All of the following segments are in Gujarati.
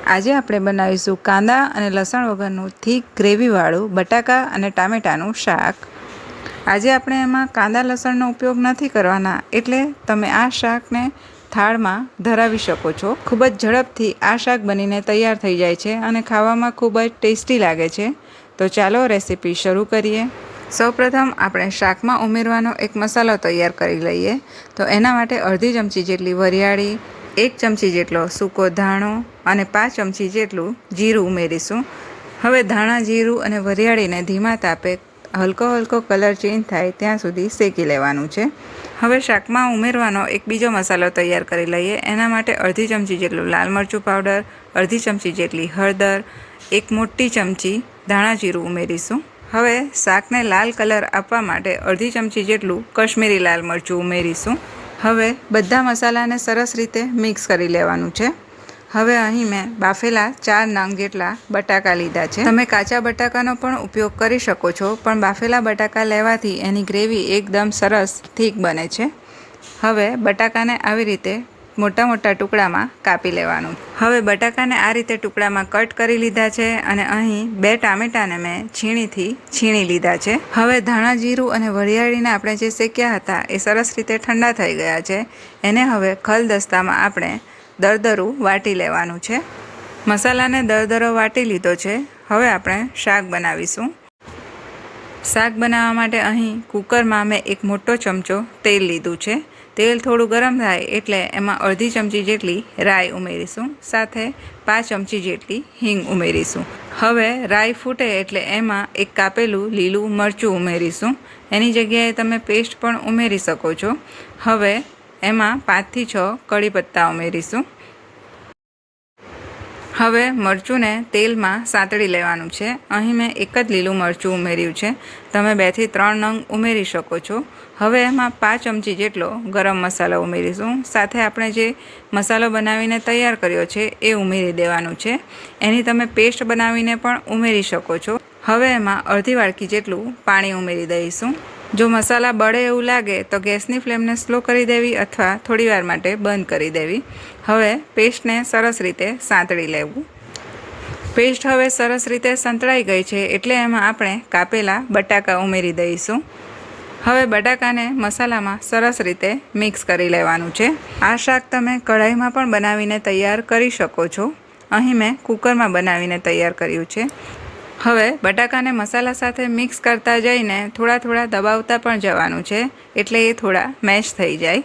આજે આપણે બનાવીશું કાંદા અને લસણ વગરનું થીક ગ્રેવીવાળું બટાકા અને ટામેટાનું શાક। આજે આપણે એમાં કાંદા લસણનો ઉપયોગ નથી કરવાના, એટલે તમે આ શાકને થાળમાં ધરાવી શકો છો। ખૂબ જ ઝડપથી આ શાક બનીને તૈયાર થઈ જાય છે અને ખાવામાં ખૂબ જ ટેસ્ટી લાગે છે। તો ચાલો રેસીપી શરૂ કરીએ। સૌપ્રથમ આપણે શાકમાં ઉમેરવાનો એક મસાલો તૈયાર કરી લઈએ। તો એના માટે અડધી ચમચી જેટલી વરિયાળી, 1 ચમચી જેટલો સૂકો ધાણો અને 5 ચમચી જેટલું જીરું ઉમેરીશું। હવે ધાણા, જીરું અને વરિયાળીને ધીમા તાપે હલકો કલર ચેન્જ થાય ત્યાં સુધી શેકી લેવાનું છે। હવે શાકમાં ઉમેરવાનો એક બીજો મસાલો તૈયાર કરી લઈએ। એના માટે અડધી ચમચી જેટલું લાલ મરચું પાવડર, અડધી ચમચી જેટલી હળદર, 1 મોટી ચમચી ધાણા જીરું ઉમેરીશું। હવે શાકને લાલ કલર આપવા માટે અડધી ચમચી જેટલું કશ્મીરી લાલ મરચું ઉમેરીશું। હવે બધા મસાલાને સરસ રીતે મિક્સ કરી લેવાનું છે। હવે અહીં મેં બાફેલા 4 નંગ જેટલા બટાકા લીધા છે। તમે કાચા બટાકાનો પણ ઉપયોગ કરી શકો છો, પણ બાફેલા બટાકા લેવાથી એની ગ્રેવી એકદમ સરસ થીક બને છે। હવે બટાકાને આવી રીતે મોટા ટુકડામાં કાપી લેવાનું। હવે બટાકાને આ રીતે ટુકડામાં કટ કરી લીધા છે અને અહીં 2 ટામેટાને મેં છીણી લીધા છે। હવે ધાણા, જીરું અને વરિયાળીને આપણે જે શેક્યા હતા એ સરસ રીતે ઠંડા થઈ ગયા છે। એને હવે ખલદસ્તામાં આપણે દરદરું વાટી લેવાનું છે। મસાલાને દરદરો વાટી લીધો છે। હવે આપણે શાક બનાવીશું। શાક બનાવવા માટે અહીં કુકરમાં મેં એક મોટો ચમચો તેલ લીધું છે। તેલ થોડું ગરમ થાય એટલે એમાં અડધી ચમચી જેટલી રાઈ ઉમેરીશું, સાથે 5 ચમચી જેટલી હિંગ ઉમેરીશું। હવે રાઈ ફૂટે એટલે એમાં એક કાપેલું લીલું મરચું ઉમેરીશું। એની જગ્યાએ તમે પેસ્ટ પણ ઉમેરી શકો છો। હવે એમાં 5 થી 6 કડી પત્તા ઉમેરીશું। હવે મરચુંને તેલમાં સાંતળી લેવાનું છે। અહીં મેં એક જ લીલું મરચું ઉમેર્યું છે, તમે 2 થી 3 નંગ ઉમેરી શકો છો। હવે એમાં 5 ચમચી જેટલો ગરમ મસાલો ઉમેરીશું, સાથે આપણે જે મસાલો બનાવીને તૈયાર કર્યો છે એ ઉમેરી દેવાનું છે। એની તમે પેસ્ટ બનાવીને પણ ઉમેરી શકો છો। હવે એમાં અડધી વાડકી જેટલું પાણી ઉમેરી દઈશું। જો મસાલા બળે એવું લાગે તો ગેસની ફ્લેમને સ્લો કરી દેવી અથવા થોડીવાર માટે બંધ કરી દેવી। હવે પેસ્ટને સરસ રીતે સાંતળી લેવું। પેસ્ટ હવે સરસ રીતે સંતળાઈ ગઈ છે એટલે એમાં આપણે કાપેલા બટાકા ઉમેરી દઈશું। હવે બટાકાને મસાલામાં સરસ રીતે મિક્સ કરી લેવાનું છે। આ શાક તમે કઢાઈમાં પણ બનાવીને તૈયાર કરી શકો છો। અહીં મેં કુકરમાં બનાવીને તૈયાર કર્યું છે। હવે બટાકાને મસાલા સાથે મિક્સ કરતા જઈને થોડા દબાવતા પણ જવાનું છે, એટલે એ થોડા મેશ થઈ જાય।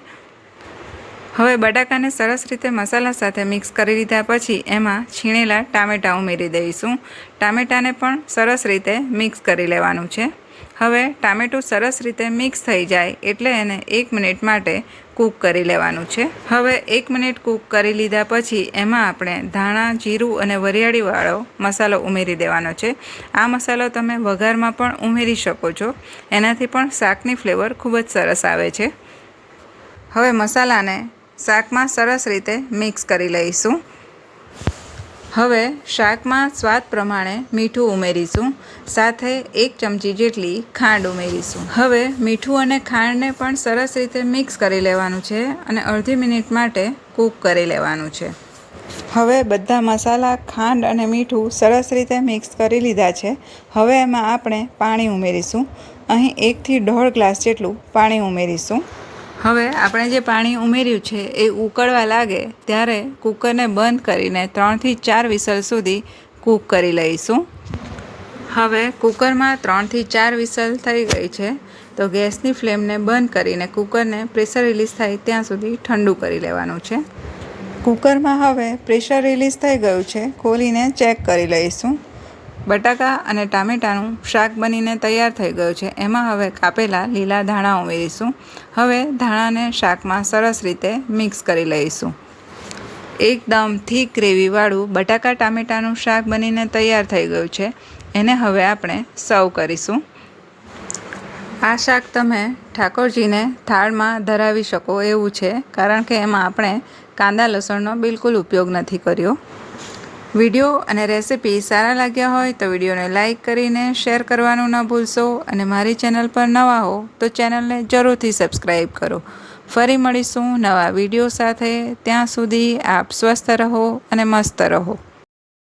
હવે બટાકાને સરસ રીતે મસાલા સાથે મિક્સ કરી લીધા પછી એમાં છીણેલા ટામેટાં ઉમેરી દઈશું। ટામેટાને પણ સરસ રીતે મિક્સ કરી લેવાનું છે। હવે ટામેટું સરસ રીતે મિક્સ થઈ જાય એટલે એને 1 મિનિટ માટે કૂક કરી લેવાનું છે। હવે 1 મિનિટ કૂક કરી લીધા પછી એમાં આપણે ધાણા, જીરું અને વરિયાળીવાળો મસાલો ઉમેરી દેવાનો છે। આ મસાલો તમે વઘારમાં પણ ઉમેરી શકો છો, એનાથી પણ શાકની ફ્લેવર ખૂબ જ સરસ આવે છે। હવે મસાલાને શાકમાં સરસ રીતે મિક્સ કરી લઈશું। હવે શાકમાં સ્વાદ પ્રમાણે મીઠું ઉમેરીશું, સાથે 1 ચમચી જેટલી ખાંડ ઉમેરીશું। હવે મીઠું અને ખાંડને પણ સરસ રીતે મિક્સ કરી લેવાનું છે અને અડધી મિનિટ માટે કૂક કરી લેવાનું છે। હવે બધા મસાલા, ખાંડ અને મીઠું સરસ રીતે મિક્સ કરી લીધા છે। હવે એમાં આપણે પાણી ઉમેરીશું। અહીં 1 થી 1.5 ગ્લાસ જેટલું પાણી ઉમેરીશું। હવે આપણે જે પાણી ઉમેર્યું છે એ ઉકળવા લાગે ત્યારે કુકરને બંધ કરીને 3 થી 4 વિસલ સુધી કૂક કરી લઈશું। હવે કુકરમાં 3 થી 4 વિસલ થઈ ગઈ છે, તો ગેસની ફ્લેમને બંધ કરીને કુકરને પ્રેશર રિલીઝ થાય ત્યાં સુધી ઠંડુ કરી લેવાનું છે। કુકરમાં હવે પ્રેશર રિલીઝ થઈ ગયું છે, ખોલીને ચેક કરી લઈશું। બટાકા અને ટામેટાનું શાક બનીને તૈયાર થઈ ગયું છે। એમાં હવે કાપેલા લીલા ધાણા ઉમેરીશું। હવે ધાણાને શાકમાં સરસ રીતે મિક્સ કરી લઈશું। એકદમ થીક ગ્રેવીવાળું બટાકા ટામેટાનું શાક બનીને તૈયાર થઈ ગયું છે। એને હવે આપણે સર્વ કરીશું। આ શાક તમે ઠાકોરજીને થાળમાં ધરાવી શકો એવું છે, કારણ કે એમાં આપણે કાંદા લસણનો બિલકુલ ઉપયોગ નથી કર્યો। વિડીયો અને રેસિપી સારા લાગ્યા હોય તો વિડીયોને લાઇક કરીને શેર કરવાનું ન ભૂલશો, અને મારી ચેનલ પર નવા હો તો ચેનલને જરૂરથી સબસ્ક્રાઈબ કરો। ફરી મળીશું નવા વિડીયો સાથે। ત્યાં સુધી આપ સ્વસ્થ રહો અને મસ્ત રહો।